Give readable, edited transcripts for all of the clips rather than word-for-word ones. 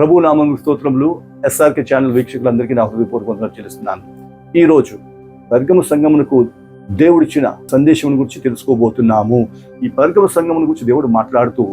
ప్రభు నామం స్తోత్రములు. SRK channel వీక్షకులందరికీ నా హృదయపూర్వకంగా చెల్లిస్తున్నాను. ఈరోజు పెర్గము సంఘమునకు దేవుడిచ్చిన సందేశం గురించి తెలుసుకోబోతున్నాము. ఈ పెర్గము సంఘమును గురించి దేవుడు మాట్లాడుతూ,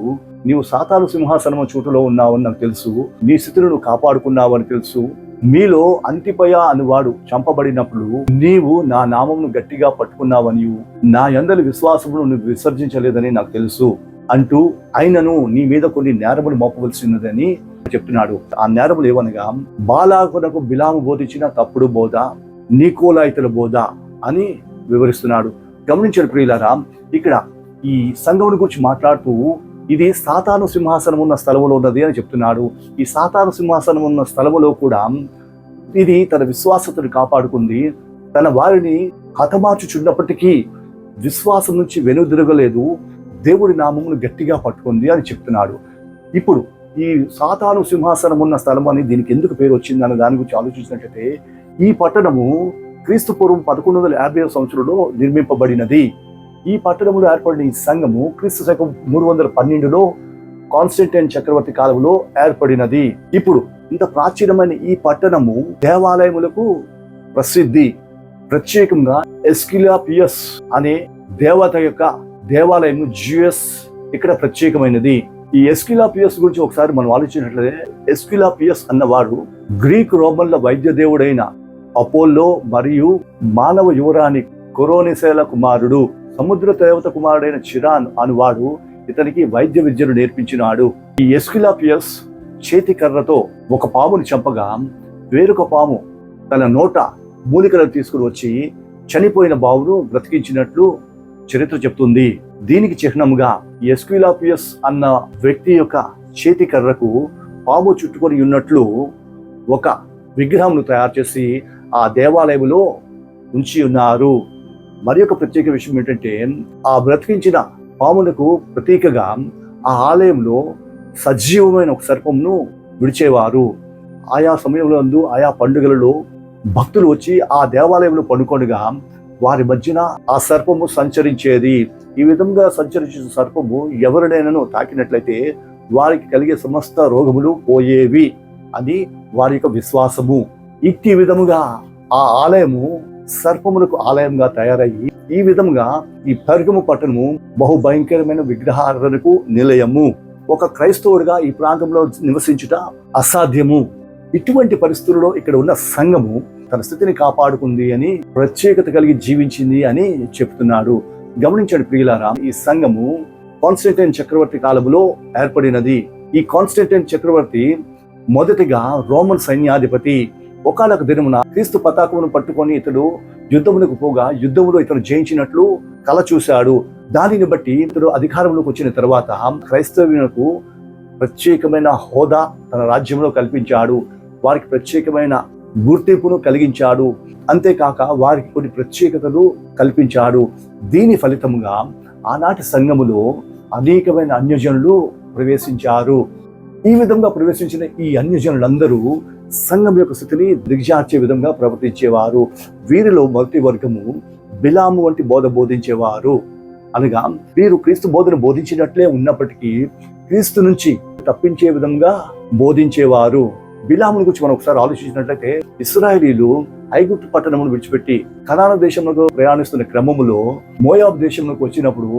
నీవు సాతాను సింహాసనము చూటులో ఉన్నావని నాకు తెలుసు, నీ స్థితిని నువ్వు కాపాడుకున్నావని తెలుసు, మీలో అంతిపయ అనువాడు చంపబడినప్పుడు నీవు నా నామమును గట్టిగా పట్టుకున్నావని, నా యందలి విశ్వాసమును నువ్వు విసర్జించలేదని నాకు తెలుసు అంటూ, అయినను నీ మీద కొన్ని నేరములు మోపవలసినదని చెప్తున్నాడు. ఆ నేరములు ఏవనగా, బాలాకునకు బిలాము బోధించిన తప్పుడు బోధ, నీకోలాయితుల బోధ అని వివరిస్తున్నాడు. గమనించారు ప్రియులారా, ఇక్కడ ఈ సంఘముని గురించి మాట్లాడుతూ ఇది సాతాను సింహాసనం ఉన్న స్థలములో ఉన్నది అని చెప్తున్నాడు. ఈ సాతాను సింహాసనం ఉన్న స్థలములో కూడా ఇది తన విశ్వాసతను కాపాడుకుంది, తన వారిని హతమార్చుచున్నప్పటికీ విశ్వాసం నుంచి వెనుదిరగలేదు, దేవుడి నామమును గట్టిగా పట్టుకుంది అని చెప్తున్నాడు. ఇప్పుడు ఈ సాతాను సింహాసనం ఉన్న స్థలం అని దీనికి ఎందుకు పేరు వచ్చింది అనే దాని గురించి ఆలోచించినట్లయితే, ఈ పట్టణము క్రీస్తు పూర్వం 1150 సంవత్సరంలో నిర్మింపబడినది. ఈ పట్టణంలో ఏర్పడిన ఈ సంఘము క్రీస్తు శకం 312లో కాన్స్టంటైన్ చక్రవర్తి కాలంలో ఏర్పడినది. ఇప్పుడు ఇంత ప్రాచీనమైన ఈ పట్టణము దేవాలయములకు ప్రసిద్ధి. ప్రత్యేకంగా ఎస్కిలాపియస్ అనే దేవత యొక్క దేవాలయము జియస్ ఇక్కడ ప్రత్యేకమైనది. ఈ ఎస్కిలాపియస్ గురించి ఒకసారి మనం ఆలోచించినట్లయితే, ఎస్కిలాపియస్ అన్నవాడు గ్రీక్ రోమన్ల వైద్య దేవుడైన అపోల్లో మరియు మానవ యువరాణి కొరోనిసేల కుమారుడు. సముద్ర దేవత కుమారుడైన చిరాన్ అనువాడు ఇతనికి వైద్య విద్యను నేర్పించినాడు. ఈ ఎస్కిలాపియస్ చేతి కర్రతో ఒక పాముని చంపగా, వేరొక పాము తన నోట మూలికలను తీసుకుని వచ్చి చనిపోయిన బావును బ్రతికించినట్లు చరిత్ర చెప్తుంది. దీనికి చిహ్నముగా ఎస్కిలాపియస్ అన్న వ్యక్తి యొక్క చేతి కర్రకు పాము చుట్టుకొని ఉన్నట్లు ఒక విగ్రహంను తయారు చేసి ఆ దేవాలయంలో ఉంచి ఉన్నారు. మరి ఒక ప్రత్యేక విషయం ఏంటంటే, ఆ బ్రతికించిన పాములకు ప్రతీకగా ఆ ఆలయంలో సజీవమైన ఒక సర్పంను విడిచేవారు. ఆయా సమయంలో ఆయా పండుగలలో భక్తులు వచ్చి ఆ దేవాలయంలో పండుకొనగా వారి మధ్యన ఆ సర్పము సంచరించేది. ఈ విధంగా సంచరించిన సర్పము ఎవరినైనాను తాకినట్లయితే వారికి కలిగే సమస్త రోగములు పోయేవి అని వారి యొక్క విశ్వాసము. ఇట్టి విధముగా ఆ ఆలయము సర్పములకు ఆలయంగా తయారయ్యి, ఈ విధంగా ఈ పెర్గము పట్టణము బహు భయంకరమైన విగ్రహారాధనకు నిలయము. ఒక క్రైస్తవుడిగా ఈ ప్రాంతంలో నివసించుట అసాధ్యము. ఇటువంటి పరిస్థితుల్లో ఇక్కడ ఉన్న సంఘము తన స్థితిని కాపాడుకుంది అని, ప్రత్యేకత కలిగి జీవించింది అని చెప్తున్నాడు. గమనించండి ప్రియులారా, ఈ సంఘము కాన్స్టంటైన్ చక్రవర్తి కాలంలో ఏర్పడినది. ఈ కాన్స్టంటైన్ చక్రవర్తి మొదటిగా రోమన్ సైన్యాధిపతి. ఒకనొక దినమున క్రీస్తు పతాకమును పట్టుకొని ఇతడు యుద్ధమునకు పోగా, యుద్ధములో ఇతను జయించినట్లు కల చూశాడు. దానిని బట్టి ఇతడు అధికారంలోకి వచ్చిన తర్వాత క్రైస్తవులకు ప్రత్యేకమైన హోదా తన రాజ్యంలో కల్పించాడు. వారికి ప్రత్యేకమైన గుర్తింపును కలిగించాడు. అంతేకాక వారికి కొన్ని ప్రత్యేకతలు కల్పించాడు. దీని ఫలితంగా ఆనాటి సంఘములో అనేకమైన అన్యజనులు ప్రవేశించారు. ఈ విధంగా ప్రవేశించిన ఈ అన్యజనులందరూ సంఘం యొక్క స్థితిని దిగజార్చే విధంగా ప్రవర్తించేవారు. వీరిలో మొదటి వర్గము బిలాము వంటి బోధ బోధించేవారు. అనగా వీరు క్రీస్తు బోధను బోధించినట్లే ఉన్నప్పటికీ క్రీస్తు నుంచి తప్పించే విధంగా బోధించేవారు. బిలాముని గురించి మనం ఒకసారి ఆలోచించినట్లయితే, ఇశ్రాయేలీలు ఐగుప్తు పట్టణమును విడిచిపెట్టి కనాను దేశంలో ప్రయాణిస్తున్న క్రమములో మోయాబు దేశంలోకి వచ్చినప్పుడు,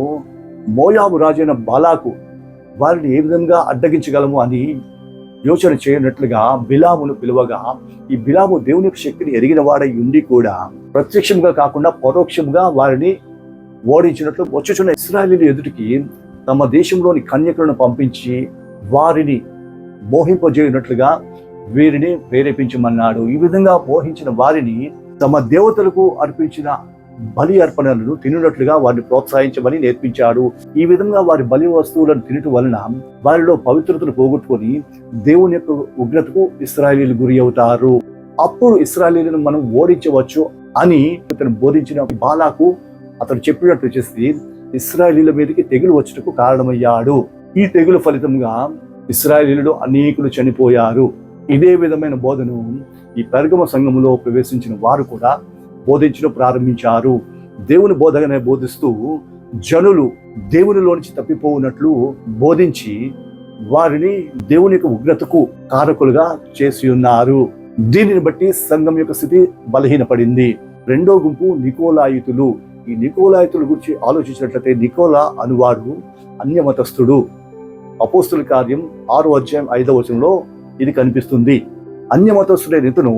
మోయాబు రాజైన బాలాకు వారిని ఏ విధంగా అడ్డగించగలము అని యోచన చేయనట్లుగా బిలామును పిలువగా, ఈ బిలాము దేవుని యొక్క శక్తిని ఎరిగిన వాడై ఉండి కూడా ప్రత్యక్షంగా కాకుండా పరోక్షంగా వారిని ఓడించినట్లు వచ్చుచున్న ఇశ్రాయేలీయుల ఎదుటికి తమ దేశంలోని కన్యకులను పంపించి వారిని మోహింపజేయనట్లుగా వీరిని ప్రేరేపించమన్నాడు. ఈ విధంగా మోహించిన వారిని తమ దేవతలకు అర్పించిన బలి అర్పణలను తినున్నట్లుగా వారిని ప్రోత్సహించమని నేర్పించాడు. ఈ విధంగా వారి బలి వస్తువులను తినటం వలన వారిలో పవిత్రతను పోగొట్టుకొని దేవుని యొక్క ఉగ్రతకు ఇశ్రాయేలీయులు గురి అవుతారు. అప్పుడు ఇశ్రాయేలీయులను మనం ఓడించవచ్చు అని అతను బోధించిన బాలాకు అతను చెప్పినట్టు చేసి ఇశ్రాయేలీయుల మీదకి తెగులు వచ్చుటకు కారణమయ్యాడు. ఈ తెగులు ఫలితంగా ఇశ్రాయేలీయులు అనేకులు చనిపోయారు. ఇదే విధమైన బోధను ఈ పెర్గమ సంఘములో ప్రవేశించిన వారు కూడా బోధించడం ప్రారంభించారు. దేవుని బోధగానే బోధిస్తూ జనులు దేవునిలోంచి తప్పిపోవునట్లు బోధించి వారిని దేవుని యొక్క ఉగ్రతకు కారకులుగా చేసి ఉన్నారు. దీనిని బట్టి సంఘం యొక్క స్థితి బలహీనపడింది. రెండో గుంపు నికోలాయితులు. ఈ నికోలాయితుల గురించి ఆలోచించినట్లయితే నికోలా అనువాడు అన్యమతస్థుడు. అపోస్తుల కార్యం 6వ అధ్యాయం 5వ వచనంలో ఇది కనిపిస్తుంది. అన్యమతస్థుడైన ఇతను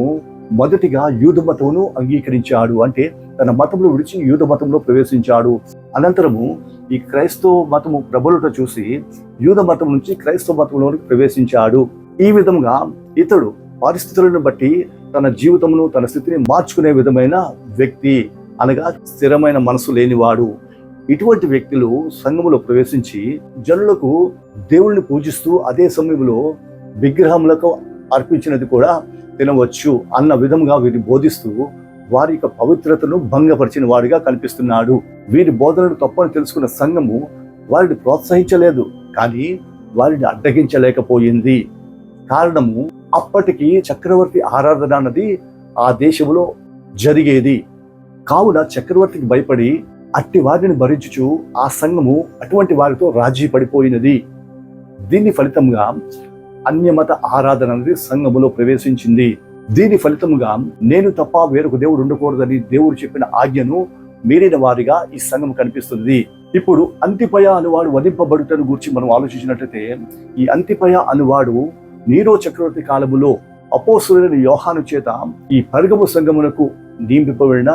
మొదటిగా యూద మతమును అంగీకరించాడు, అంటే తన మతంలో విడిచి యూద మతంలో ప్రవేశించాడు. అనంతరము ఈ క్రైస్తవ మతము ప్రబలుట చూసి యూద మతం నుంచి క్రైస్తవ మతంలోనికి ప్రవేశించాడు. ఈ విధంగా ఇతడు పరిస్థితులను బట్టి తన జీవితమును తన స్థితిని మార్చుకునే విధమైన వ్యక్తి, అనగా స్థిరమైన మనసు లేనివాడు. ఇటువంటి వ్యక్తులు సంఘములో ప్రవేశించి జనులకు దేవుణ్ణి పూజిస్తూ అదే సమయంలో విగ్రహములకు అర్పించినది కూడా తినవచ్చు అన్న విధంగా వీరిని బోధిస్తూ వారి యొక్క పవిత్రతను భంగపరిచిన వాడిగా కనిపిస్తున్నాడు. వీరి బోధనలు తప్పని తెలుసుకున్న సంఘము వారిని ప్రోత్సహించలేదు, కానీ వారిని అడ్డగించలేకపోయింది. కారణము, అప్పటికి చక్రవర్తి ఆరాధన అన్నది ఆ దేశంలో జరిగేది. కావున చక్రవర్తికి భయపడి అట్టి వారిని భరించుచు ఆ సంఘము అటువంటి వారితో రాజీ పడిపోయినది. దీని ఫలితంగా అన్యమత ఆరాధన అనేది సంఘములో ప్రవేశించింది. దీని ఫలితంగా నేను తప్ప వేరొక దేవుడు ఉండకూడదని దేవుడు చెప్పిన ఆజ్ఞను మీరిన వారిగా ఈ సంఘం కనిపిస్తుంది. ఇప్పుడు అంతిపయ అనువాడు వధింపబడుటను గురించి మనం ఆలోచించినట్లయితే, ఈ అంతిపయ అనువాడు నీరో చక్రవర్తి కాలములో అపోస్తలుడైన యోహాను చేత ఈ పెర్గము సంఘమునకు నియమింపబడిన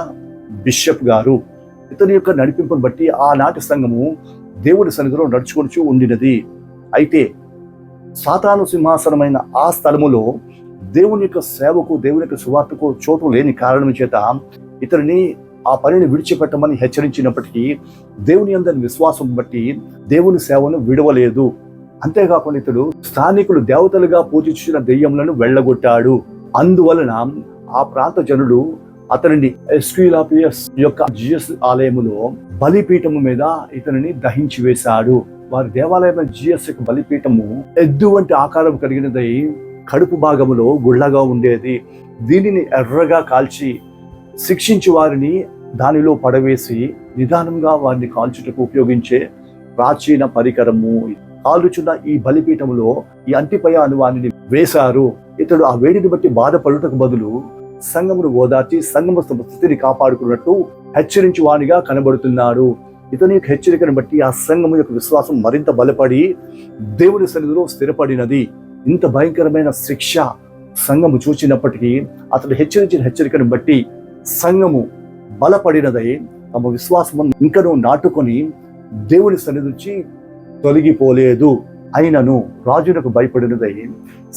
బిషప్ గారు. ఇతని యొక్క నడిపింపును బట్టి ఆనాటి సంఘము దేవుడి సన్నిధిలో నడుచుకొనిచూ ఉండినది. అయితే సాతాను సింహాసనమైన ఆ స్థలములో దేవుని యొక్క సేవకు, దేవుని యొక్క సువార్తకు చోటు లేని కారణం చేత ఇతనిని ఆ పనిని విడిచిపెట్టమని హెచ్చరించినప్పటికీ దేవుని అందరి విశ్వాసం బట్టి దేవుని సేవను విడవలేదు. అంతేకాకుండా ఇతడు స్థానికులు దేవతలుగా పూజించిన దెయ్యములను వెళ్ళగొట్టాడు. అందువలన ఆ ప్రాంత జనులు అతనిని ఎస్క్యులాపియస్ యొక్క జియస్ ఆలయములో బలిపీఠము మీద ఇతనిని దహించి వేశాడు. వారి దేవాలయమైన జియస్ యొక్క బలిపీఠము ఎద్దు వంటి ఆకారం కలిగినదై కడుపు భాగములో గుళ్ళగా ఉండేది. దీనిని ఎర్రగా కాల్చి శిక్షించి వారిని దానిలో పడవేసి నిదానంగా వారిని కాల్చుటకు ఉపయోగించే ప్రాచీన పరికరము. కాల్చున్న ఈ బలిపీఠములో ఈ అంతిపయ అనువానిని వేశారు. ఇతడు ఆ వేడిని బట్టి బాధపడుటకు బదులు సంఘమును ఓదార్చి సంఘము స్థితిని కాపాడుకున్నట్టు హెచ్చరించి వానిగా కనబడుతున్నాడు. ఇతని యొక్క హెచ్చరికను బట్టి ఆ సంఘము యొక్క విశ్వాసం మరింత బలపడి దేవుని సన్నిధిలో స్థిరపడినది. ఇంత భయంకరమైన శిక్ష సంఘము చూచినప్పటికీ అతడు హెచ్చరించిన హెచ్చరికను బట్టి సంఘము బలపడినదై తమ విశ్వాసం ఇంకనూ నాటుకొని దేవుని సన్నిధి నుంచి తొలగిపోలేదు. అయినను రాజునకు భయపడినదై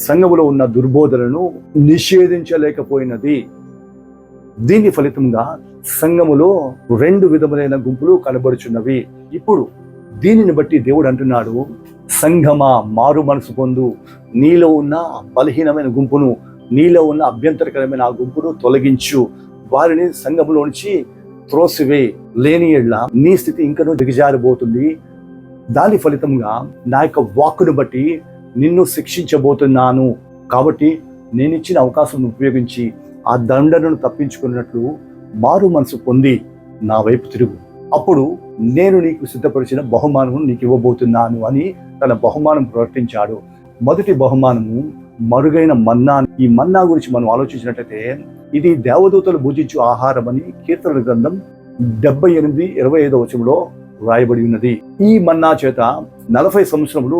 సంఘములో ఉన్న దుర్బోధనను నిషేధించలేకపోయినది. దీని ఫలితంగా సంఘములో 2 విధములైన గుంపులు కనబడుచున్నవి. ఇప్పుడు దీనిని బట్టి దేవుడు అంటున్నాడు, సంఘమా మారు మనసు పొందు, నీలో ఉన్న బలహీనమైన గుంపును, నీలో ఉన్న అభ్యంతరకరమైన ఆ గుంపును తొలగించు, వారిని సంఘములో నుంచి త్రోసివే. లేని ఎడ్ల నీ స్థితి ఇంకనూ దిగజారిపోతుంది. దాని ఫలితంగా నా యొక్క వాక్కును బట్టి నిన్ను శిక్షించబోతున్నాను. కాబట్టి నేను ఇచ్చిన అవకాశం ఉపయోగించి ఆ దండనను తప్పించుకున్నట్లు మారు మనసు పొంది నా వైపు తిరుగు. అప్పుడు నేను నీకు సిద్ధపరిచిన బహుమానము నీకు ఇవ్వబోతున్నాను అని తన బహుమానం ప్రకటించాడు. మొదటి బహుమానము మరుగైన మన్నా. ఈ మన్నా గురించి మనం ఆలోచించినట్లయితే ఇది దేవదూతలు భుజించు ఆహారం అని కీర్తనల గ్రంథం 78:25 వచనంలో రాయబడి ఉన్నది. ఈ మన్నా చేత 40 సంవత్సరములు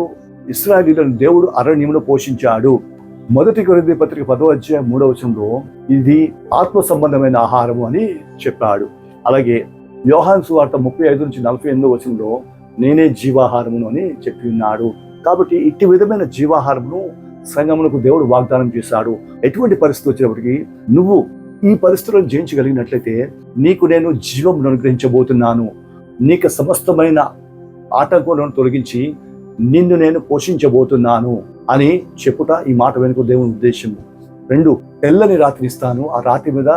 ఇశ్రాయేలీయులను దేవుడు అరణ్యంలో పోషించాడు. మొదటి కొరింథీ పత్రిక 10వ అధ్యాయం 3వ వచనంలో ఇది ఆత్మ సంబంధమైన ఆహారము అని చెప్పాడు. అలాగే యోహాను సువార్త 35-48 వచనంలో నేనే జీవాహారమును అని చెప్పి ఉన్నాడు. కాబట్టి ఇట్టి విధమైన జీవాహారమును సంఘమునకు దేవుడు వాగ్దానం చేశాడు. ఎటువంటి పరిస్థితి వచ్చినప్పటికీ నువ్వు ఈ పరిస్థితులను జయించగలిగినట్లయితే నీకు నేను జీవమును అనుగ్రహించబోతున్నాను, నీకు సమస్తమైన ఆటంకాలను తొలగించి నిన్ను నేను పోషించబోతున్నాను అని చెప్పుట ఈ మాట వెనుక దేవుని ఉద్దేశము. 2 తెల్లని రాత్రి ఇస్తాను, ఆ రాత్రి మీద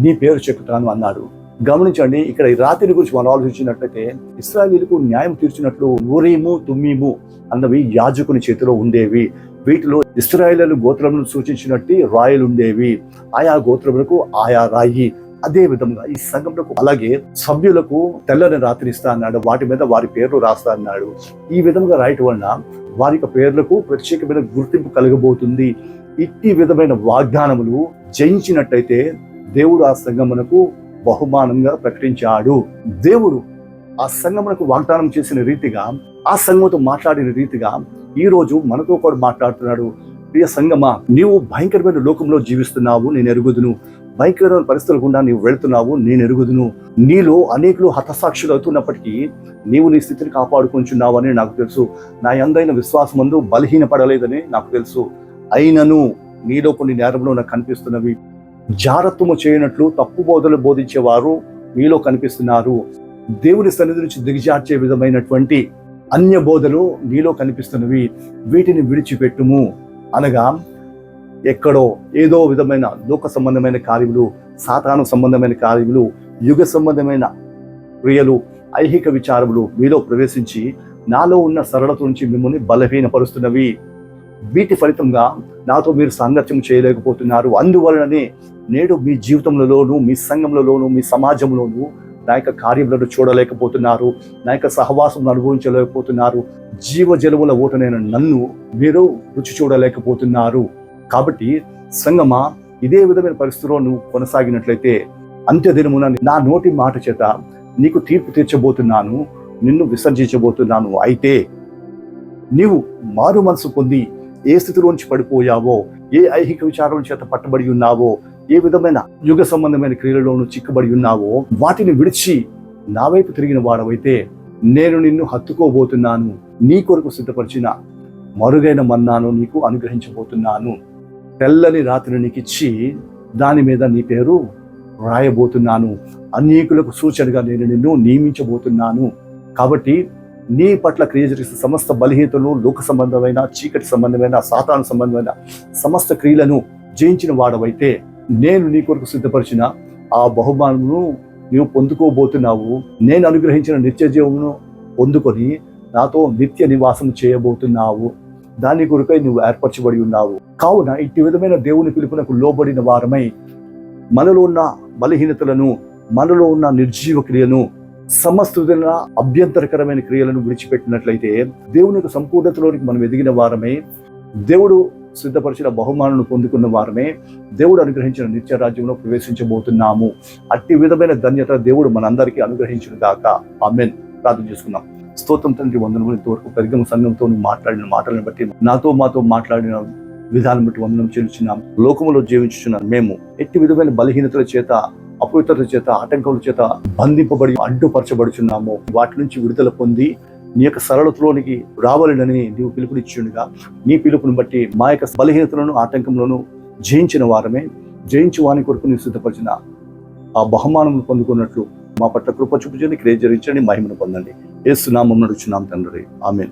నీ పేరు చెక్కుతాను అన్నాడు. గమనించండి, ఇక్కడ ఈ రాత్రి గురించి మనం ఆలోచించినట్లయితే ఇశ్రాయేలీయులకు న్యాయం తీర్చినట్లు ఊరీము తుమ్మీము అన్నవి యాజకుని చేతిలో ఉండేవి. వీటిలో ఇశ్రాయేలు గోత్రములను సూచించినట్టు రాయలు ఉండేవి. ఆయా గోత్రములకు ఆయా రాయి అదే విధంగా ఈ సంఘంలో అలాగే సభ్యులకు తెల్లని రాత్రి ఇస్తా అన్నాడు, వాటి మీద వారి పేర్లు రాస్తా అన్నాడు. ఈ విధంగా రాయటం వలన వారి యొక్క పేర్లకు ప్రత్యేకమైన గుర్తింపు కలగబోతుంది. ఇట్టి విధమైన వాగ్దానములు జయించినట్టయితే దేవుడు ఆ సంఘమునకు బహుమానంగా ప్రకటించాడు. దేవుడు ఆ సంఘమునకు వాగ్దానం చేసిన రీతిగా, ఆ సంఘంతో మాట్లాడిన రీతిగా ఈ రోజు మనతో కూడా మాట్లాడుతున్నాడు. ప్రియ సంఘమా, నీవు భయంకరమైన లోకంలో జీవిస్తున్నావు, నేను ఎరుగుదును. భయంకరమైన పరిస్థితుల గుండా నీవు వెళుతున్నావు, నేను ఎరుగుదును. నీలో అనేకులు హతసాక్షులు అవుతున్నప్పటికీ నీవు నీ స్థితిని కాపాడుకుంటున్నావు అని నాకు తెలుసు. నా యందైన విశ్వాసమందు బలహీనపడలేదని నాకు తెలుసు. అయినను నీలో కొన్ని నేరములు నాకు కనిపిస్తున్నవి. జారత్వము చేయనట్లు తప్పు బోధలు బోధించేవారు నీలో కనిపిస్తున్నారు. దేవుని సన్నిధి నుంచి దిగజార్చే విధమైనటువంటి అన్య బోధలు నీలో కనిపిస్తున్నవి. వీటిని విడిచిపెట్టుము. అనగా ఎక్కడో ఏదో విధమైన లోక సంబంధమైన కార్యములు, సాతాను సంబంధమైన కార్యములు, యుగ సంబంధమైన క్రియలు, ఐహిక విచారములు మీలో ప్రవేశించి నాలో ఉన్న సరళత నుంచి మిమ్మల్ని బలహీనపరుస్తున్నవి. వీటి ఫలితంగా నాతో మీరు సాంగత్యం చేయలేకపోతున్నారు. అందువలననే నేడు మీ జీవితంలోనూ, మీ సంఘంలోనూ, మీ సమాజంలోనూ నా యొక్క కార్యములను చూడలేకపోతున్నారు, నా యొక్క సహవాసం అనుభవించలేకపోతున్నారు. జీవజలముల ఊటనైన నన్ను మీరు రుచి చూడలేకపోతున్నారు. కాబట్టి సంగమా, ఇదే విధమైన పరిస్థితిలో నువ్వు కొనసాగినట్లయితే అంత్యదినమున నా నోటి మాట చేత నీకు తీర్పు తీర్చబోతున్నాను, నిన్ను విసర్జించబోతున్నాను. అయితే నీవు మారు మనసు పొంది ఏ స్థితిలోంచి పడిపోయావో, ఏ ఐహిక విచారం చేత పట్టబడి ఉన్నావో, ఏ విధమైన యుగ సంబంధమైన క్రియలలోనూ చిక్కుబడి ఉన్నావో, వాటిని విడిచి నా వైపు తిరిగిన వాడవైతే నేను నిన్ను హత్తుకోబోతున్నాను. నీ కొరకు సిద్ధపరిచిన మరుగైన మన్నాను నీకు అనుగ్రహించబోతున్నాను. తెల్లని రాత్రిని నీకు ఇచ్చి దాని మీద నీ పేరు రాయబోతున్నాను. అనేకులకు సూచనగా నేను నిన్ను నియమించబోతున్నాను. కాబట్టి నీ పట్ల క్రియ జరిగిన సమస్త బలహీనతలు, లోక సంబంధమైన, చీకటి సంబంధమైన, సాతాను సంబంధమైన సమస్త క్రియలను జయించిన వాడవైతే నేను నీ కొరకు సిద్ధపరిచిన ఆ బహుమానమును నీవు పొందుకోబోతున్నావు. నేను అనుగ్రహించిన నిత్య జీవమును పొందుకొని నాతో నిత్య నివాసం చేయబోతున్నావు. దాని కొరకై నువ్వు ఏర్పరచబడి ఉన్నావు. కావున ఇట్టి విధమైన దేవుని పిలుపునకు లోబడిన వారమై మనలో ఉన్న బలహీనతలను, మనలో ఉన్న నిర్జీవ క్రియను, సమస్త విధంగా అభ్యంతరకరమైన క్రియలను విడిచిపెట్టినట్లయితే దేవుని యొక్క సంపూర్ణతలోనికి మనం ఎదిగిన వారమే, దేవుడు సిద్ధపరిచిన బహుమానాలను పొందుకున్న వారమే, దేవుడు అనుగ్రహించిన నిత్య రాజ్యంలో ప్రవేశించబోతున్నాము. అట్టి విధమైన ధన్యత దేవుడు మనందరికీ అనుగ్రహించును గాక. ఆమేన్. ప్రార్థన చేసుకుందాం. స్తోత్రం తండ్రి, వందనములు. ఇంతవరకు పెరిగమ సంఘంతో మాట్లాడిన మాటలను బట్టి, మాతో మాట్లాడిన విధానం బట్టి వందనం చెల్లించున్నాం. లోకములో జీవించుచున్నాం మేము ఎట్టి విధమైన బలహీనతల చేత, అపవిత్రత చేత, ఆటంకముల చేత బంధింపబడి అడ్డుపరచబడుచున్నాము. వాటి నుంచి విడుదల పొంది నీ యొక్క సరళతలోనికి రావాలని నీవు పిలుపునిచ్చుండగా, నీ పిలుపుని బట్టి మా యొక్క బలహీనతలను, ఆటంకంలోను జయించిన వారమే, జయించి వాని కొరకు నీవు సిద్ధపరిచిన ఆ బహుమానములు పొందుకున్నట్లు మా పట్ల కృప చూపించండి, క్రియ జరిగించండి, మహిమను పొందండి. యేసు నామమున అడుగుచున్నాం తండ్రి. ఆమేన్.